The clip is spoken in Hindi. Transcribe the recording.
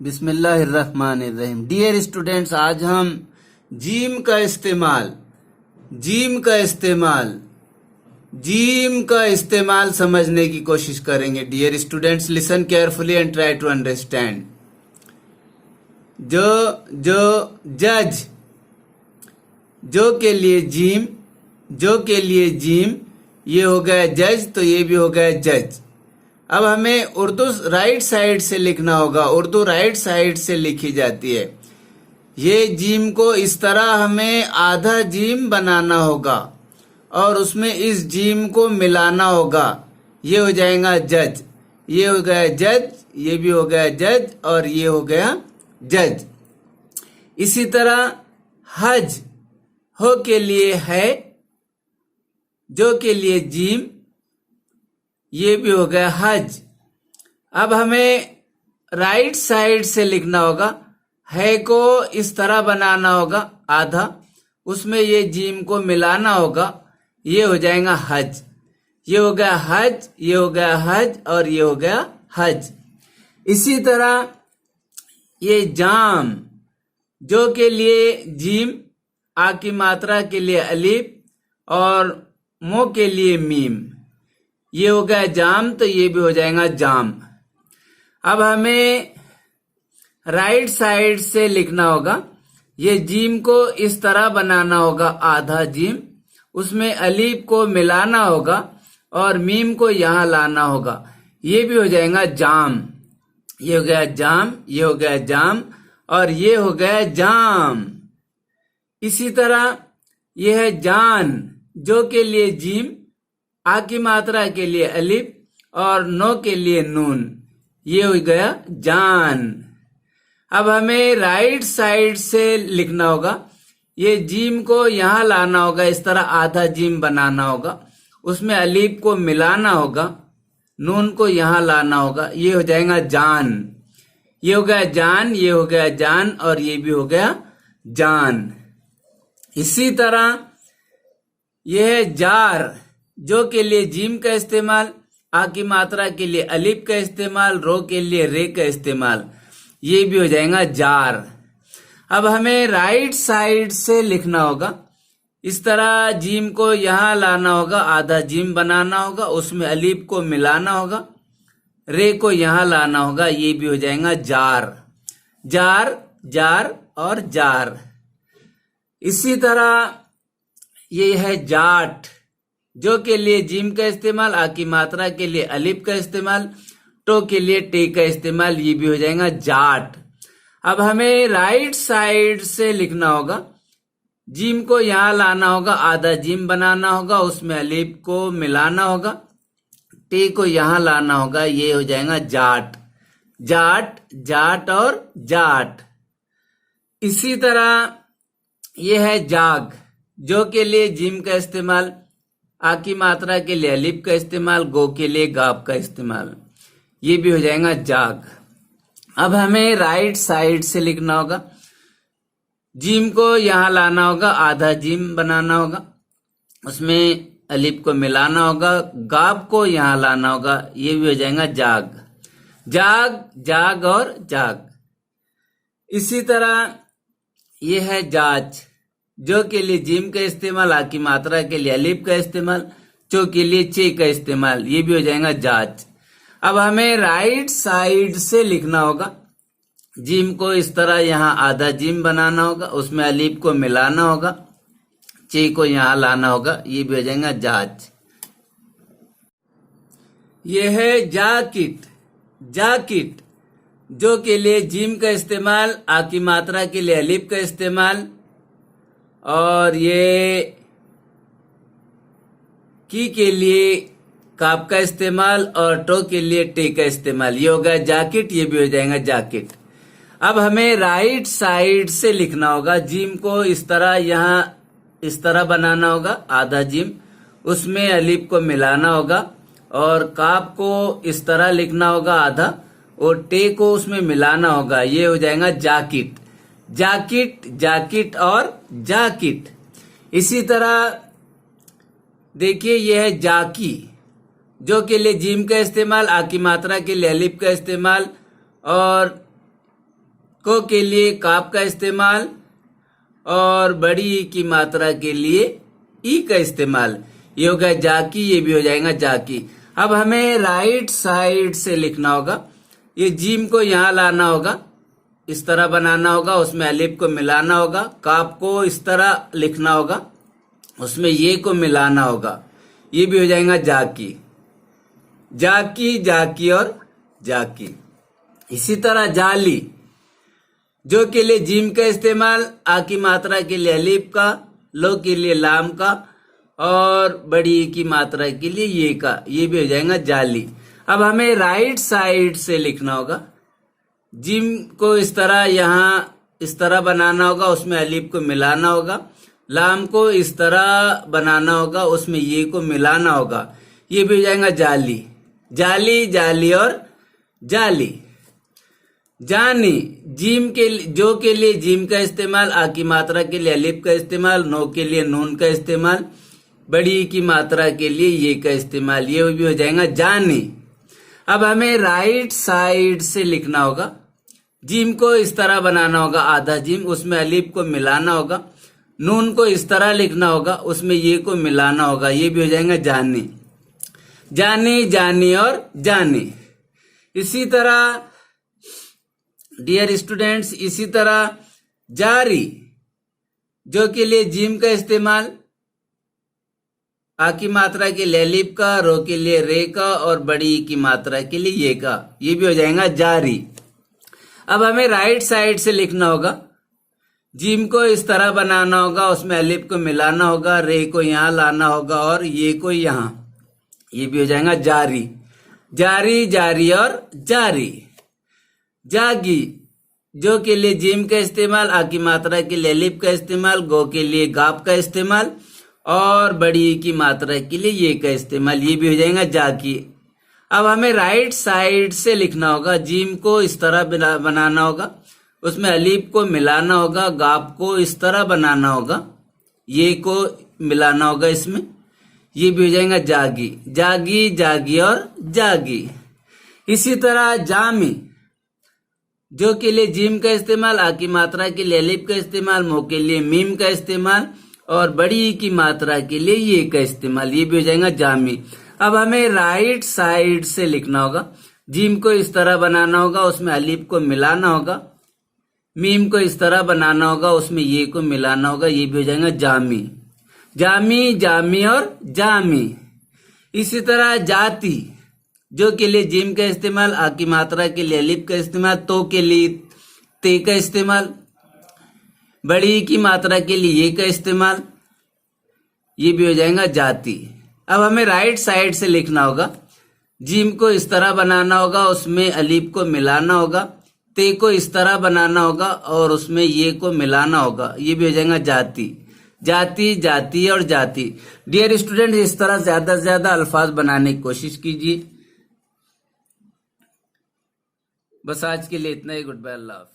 बिस्मिल्लाहिर्रहमानिर्रहीम। डियर स्टूडेंट्स, आज हम जीम का इस्तेमाल समझने की कोशिश करेंगे। Dear students, listen carefully and try to understand. जज, जो के लिए जीम, ये हो गया जज, तो ये भी हो गया जज। अब हमें उर्दू राइट साइड से लिखना होगा। उर्दू राइट साइड से लिखी जाती है। ये जीम को इस तरह हमें आधा जीम बनाना होगा और उसमें इस जीम को मिलाना होगा। ये हो जाएगा जज, ये हो गया जज, ये भी हो गया जज और ये हो गया जज। इसी तरह हज, हो के लिए है, जो के लिए जीम, ये भी हो गया हज। अब हमें राइट साइड से लिखना होगा। है को इस तरह बनाना होगा आधा, उसमें ये जीम को मिलाना होगा, ये हो जाएगा हज। ये हो गया हज, ये हो गया हज और ये हो गया हज। इसी तरह ये जाम, जो के लिए जीम, आ की मात्रा के लिए अलिफ और मो के लिए मीम, ये हो गया जाम, तो ये भी हो जाएगा जाम। अब हमें राइट साइड से लिखना होगा। ये जीम को इस तरह बनाना होगा आधा जीम, उसमें अलीफ को मिलाना होगा और मीम को यहां लाना होगा, ये भी हो जाएगा जाम। ये हो गया जाम, ये हो गया जाम और ये हो गया जाम। इसी तरह यह है जान, जो के लिए जीम, आ की मात्रा के लिए अलिफ और नो के लिए नून, ये हो गया जान। अब हमें राइट साइड से लिखना होगा। ये जीम को यहां लाना होगा, इस तरह आधा जीम बनाना होगा, उसमें अलिफ को मिलाना होगा, नून को यहां लाना होगा, ये हो जाएगा जान। ये हो गया जान, ये हो गया जान और ये भी हो गया जान। इसी तरह यह है जार, जो के लिए जीम का इस्तेमाल, आ की मात्रा के लिए अलिफ का इस्तेमाल, रो के लिए रे का इस्तेमाल, ये भी हो जाएगा जार। अब हमें राइट साइड से लिखना होगा। इस तरह जीम को यहां लाना होगा, आधा जीम बनाना होगा, उसमें अलिफ को मिलाना होगा, रे को यहां लाना होगा, ये भी हो जाएगा जार। जार, जार और जार। इसी तरह ये है जाट, जो के लिए जीम का इस्तेमाल, आ की मात्रा के लिए अलिफ का इस्तेमाल, टो के लिए टे का इस्तेमाल, ये भी हो जाएगा जाट। अब हमें राइट साइड से लिखना होगा। जीम को यहां लाना होगा, आधा जीम बनाना होगा, उसमें अलिफ को मिलाना होगा, टे को यहां लाना होगा, ये हो जाएगा जाट। जाट, जाट और जाट। इसी तरह यह है जाग, जो के लिए जीम का इस्तेमाल, आ की मात्रा के लिए अलिफ का इस्तेमाल, गो के लिए गाब का इस्तेमाल, ये भी हो जाएगा जाग। अब हमें राइट साइड से लिखना होगा। जीम को यहां लाना होगा, आधा जीम बनाना होगा, उसमें अलिफ को मिलाना होगा, गाब को यहां लाना होगा, ये भी हो जाएगा जाग। जाग, जाग और जाग। इसी तरह यह है जाच, जो के लिए जीम का इस्तेमाल, आ की मात्रा के लिए अलिफ का इस्तेमाल, चो के लिए चे का इस्तेमाल, ये भी हो जाएगा जाच। अब हमें राइट साइड से लिखना होगा। जीम को इस तरह यहां आधा जीम बनाना होगा, उसमें अलिफ को मिलाना होगा, चे को यहां लाना होगा, ये भी हो जाएगा जाच। यह है जाकिट। जाकिट, जो के लिए जीम का इस्तेमाल, आ की मात्रा के लिए अलिफ का इस्तेमाल और ये की के लिए काप का इस्तेमाल और टो के लिए टे का इस्तेमाल, ये हो गया जाकिट, ये भी हो जाएगा जाकिट। अब हमें राइट साइड से लिखना होगा। जीम को इस तरह यहां इस तरह बनाना होगा, आधा जीम, उसमें अलिफ को मिलाना होगा और काप को इस तरह लिखना होगा आधा, और टे को उसमें मिलाना होगा, ये हो जाएगा जाकिट। जाकिट, जाकिट और जाकिट। इसी तरह देखिए यह है जाकी, जो के लिए जीम का इस्तेमाल, आ की मात्रा के लिए अलिफ का इस्तेमाल और को के लिए काफ का इस्तेमाल और बड़ी ई की मात्रा के लिए ई का इस्तेमाल। ये हो गया जाकी, ये भी हो जाएगा जाकी। अब हमें राइट साइड से लिखना होगा। ये जीम को यहां लाना होगा, इस तरह बनाना होगा, उसमें अलिफ को मिलाना होगा। काफ को इस तरह लिखना होगा, उसमें ये को मिलाना होगा। ये भी हो जाएगा जाकी, जाकी, जाकी और जाकी। इसी तरह जाली, जो के लिए जीम का इस्तेमाल, आ की मात्रा के लिए अलिफ का, लो के लिए लाम का और बड़ी ई की मात्रा के लिए ये का। ये भी हो जाएगा जाली। अब हमें राइट साइड से लिखना होगा। जीम को इस तरह यहां इस तरह बनाना होगा, उसमें अलिफ को मिलाना होगा। लाम को इस तरह बनाना होगा, उसमें ये को मिलाना होगा। ये भी हो जाएगा जाली, जाली, जाली और जाली। जानी, जीम के जो के लिए जीम का इस्तेमाल, आ की मात्रा के लिए अलिफ का इस्तेमाल, नो के लिए नून का इस्तेमाल, बड़ी ई की मात्रा के लिए ये का इस्तेमाल। ये भी हो जाएगा जानी। अब हमें राइट साइड से लिखना होगा। जीम को इस तरह बनाना होगा, आधा जीम, उसमें अलिफ को मिलाना होगा। नून को इस तरह लिखना होगा, उसमें ये को मिलाना होगा। ये भी हो जाएगा जानी, जानी, जानी और जानी। इसी तरह डियर स्टूडेंट्स, इसी तरह जारी, जो के लिए जीम का इस्तेमाल, आ की मात्रा के लिए अलिफ का, रो के लिए रे का और बड़ी ई की मात्रा के लिए ये का। ये भी हो जाएगा जारी। अब हमें राइट साइड से लिखना होगा। जीम को इस तरह बनाना होगा, उसमें अलिफ को मिलाना होगा, रे को यहां लाना होगा और ये को यहां। ये भी हो जाएगा जारी, जारी, जारी और जारी। जागी, जो के लिए जीम का इस्तेमाल, आ की मात्रा के लिए अलिफ का इस्तेमाल, गो के लिए गाप का इस्तेमाल और बड़ी ई की मात्रा के लिए ये का इस्तेमाल। ये भी हो जाएगा जागी। अब हमें राइट साइड से लिखना होगा। जीम को इस तरह बनाना होगा, उसमें अलिफ को मिलाना होगा, गाप को इस तरह बनाना होगा, ये को मिलाना होगा इसमें। ये भी हो जाएगा जागी, जागी, जागी और जागी। इसी तरह जामी, जो के लिए जीम का इस्तेमाल, आ की मात्रा के लिए अलिफ का इस्तेमाल, मो के लिए मीम का इस्तेमाल और बड़ी ई की मात्रा के लिए ये का इस्तेमाल। ये भी हो जाएगा जामी। अब हमें राइट साइड से लिखना होगा। जीम को इस तरह बनाना होगा, उसमें अलिफ को मिलाना होगा। मीम को इस तरह बनाना होगा, उसमें ये को मिलाना होगा। ये भी हो जाएगा जामी, जामी, जामी और जामी। इसी तरह जाति, जो के लिए जीम का इस्तेमाल, आ की मात्रा के लिए अलिफ का इस्तेमाल, तो के लिए ते का इस्तेमाल, बड़ी ई की मात्रा के लिए ये का इस्तेमाल। ये भी हो जाएगा जाति। अब हमें राइट साइड से लिखना होगा। जीम को इस तरह बनाना होगा, उसमें अलिफ को मिलाना होगा। ते को इस तरह बनाना होगा और उसमें ये को मिलाना होगा। ये भी हो जाएगा जाति, जाति, जाति और जाति। डियर स्टूडेंट, इस तरह ज्यादा से ज्यादा अल्फाज बनाने की कोशिश कीजिए। बस आज के लिए इतना ही। गुड बाय, अल्लाह हाफिज़।